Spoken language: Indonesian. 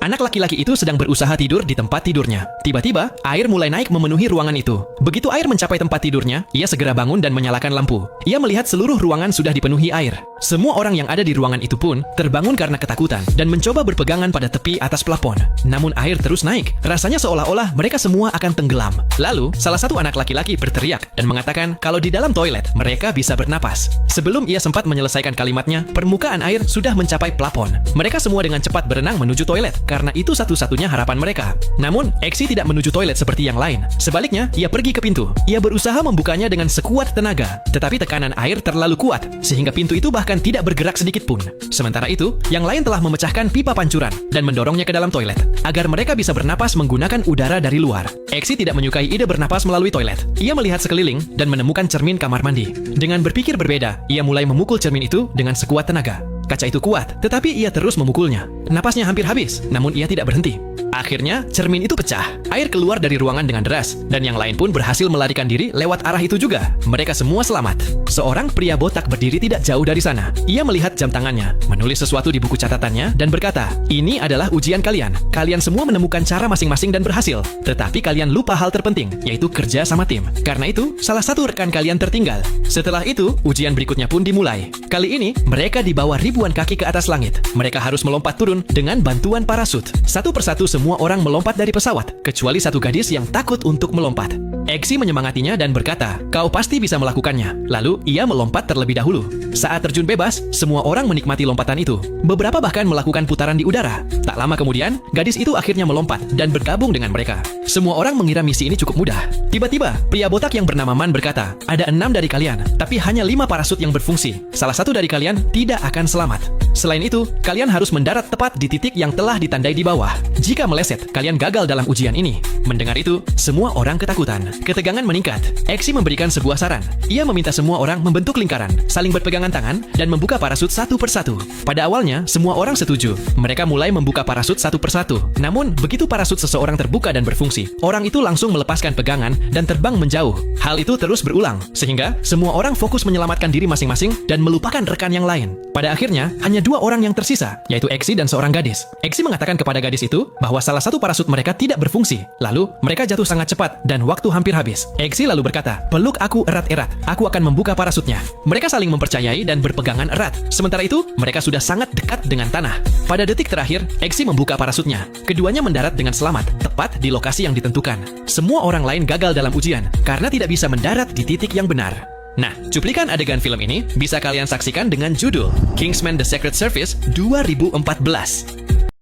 Anak laki-laki itu sedang berusaha tidur di tempat tidurnya. Tiba-tiba, air mulai naik memenuhi ruangan itu. Begitu air mencapai tempat tidurnya, ia segera bangun dan menyalakan lampu. Ia melihat seluruh ruangan sudah dipenuhi air. Semua orang yang ada di ruangan itu pun terbangun karena ketakutan dan mencoba berpegangan pada tepi atas plafon. Namun air terus naik. Rasanya seolah-olah mereka semua akan tenggelam. Lalu, salah satu anak laki-laki berteriak dan mengatakan kalau di dalam toilet mereka bisa bernapas. Sebelum ia sempat menyelesaikan kalimatnya, permukaan air sudah mencapai plafon. Mereka semua dengan cepat berenang menuju toilet karena itu satu-satunya harapan mereka. Namun, Exi tidak menuju toilet seperti yang lain. Sebaliknya, ia pergi ke pintu. Ia berusaha membukanya dengan sekuat tenaga, tetapi tekanan air terlalu kuat sehingga pintu itu bahkan tidak bergerak sedikit pun. Sementara itu, yang lain telah memecahkan pipa pancuran dan mendorongnya ke dalam toilet agar mereka bisa bernapas menggunakan udara dari luar. Exi tidak menyukai ide bernapas melalui toilet. Ia melihat sekeliling dan menemukan cermin kamar mandi. Dengan berpikir berbeda, ia mulai memukul cermin itu dengan sekuat tenaga. Kaca itu kuat, tetapi ia terus memukulnya. Napasnya hampir habis, namun ia tidak berhenti. Akhirnya, cermin itu pecah. Air keluar dari ruangan dengan deras, dan yang lain pun berhasil melarikan diri lewat arah itu juga. Mereka semua selamat. Seorang pria botak berdiri tidak jauh dari sana. Ia melihat jam tangannya, menulis sesuatu di buku catatannya, dan berkata, "Ini adalah ujian kalian. Kalian semua menemukan cara masing-masing dan berhasil. Tetapi kalian lupa hal terpenting, yaitu kerja sama tim. Karena itu, salah satu rekan kalian tertinggal." Setelah itu, ujian berikutnya pun dimulai. Kali ini, mereka dibawa ribuan kaki ke atas langit. Mereka harus melompat turun dengan bantuan parasut. Satu persatu semua orang melompat dari pesawat, kecuali satu gadis yang takut untuk melompat. Exi menyemangatinya dan berkata, "Kau pasti bisa melakukannya." Lalu, ia melompat terlebih dahulu. Saat terjun bebas, semua orang menikmati lompatan itu. Beberapa bahkan melakukan putaran di udara. Tak lama kemudian, gadis itu akhirnya melompat dan bergabung dengan mereka. Semua orang mengira misi ini cukup mudah. Tiba-tiba, pria botak yang bernama Man berkata, "Ada 6 dari kalian, tapi hanya 5 parasut yang berfungsi. Salah satu dari kalian tidak akan selamat. Selain itu, kalian harus mendarat tepat di titik yang telah ditandai di bawah. Jika meleset, kalian gagal dalam ujian ini." Mendengar itu, semua orang ketakutan. Ketegangan meningkat. Exi memberikan sebuah saran. Ia meminta semua orang membentuk lingkaran, saling berpegangan tangan, dan membuka parasut satu persatu. Pada awalnya, semua orang setuju. Mereka mulai membuka parasut satu persatu. Namun, begitu parasut seseorang terbuka dan berfungsi, orang itu langsung melepaskan pegangan dan terbang menjauh. Hal itu terus berulang, sehingga semua orang fokus menyelamatkan diri masing-masing dan melupakan rekan yang lain. Pada akhirnya, hanya 2 orang yang tersisa, yaitu Exi dan seorang gadis. Exi mengatakan kepada gadis itu bahwa salah satu parasut mereka tidak berfungsi. Lalu, mereka jatuh sangat cepat dan waktu hampir habis. Exi lalu berkata, "Peluk aku erat-erat, aku akan membuka parasutnya." Mereka saling mempercayai dan berpegangan erat. Sementara itu, mereka sudah sangat dekat dengan tanah. Pada detik terakhir, Exi membuka parasutnya. Keduanya mendarat dengan selamat, tepat di lokasi yang ditentukan. Semua orang lain gagal dalam ujian karena tidak bisa mendarat di titik yang benar. Nah, cuplikan adegan film ini bisa kalian saksikan dengan judul Kingsman: The Secret Service 2014.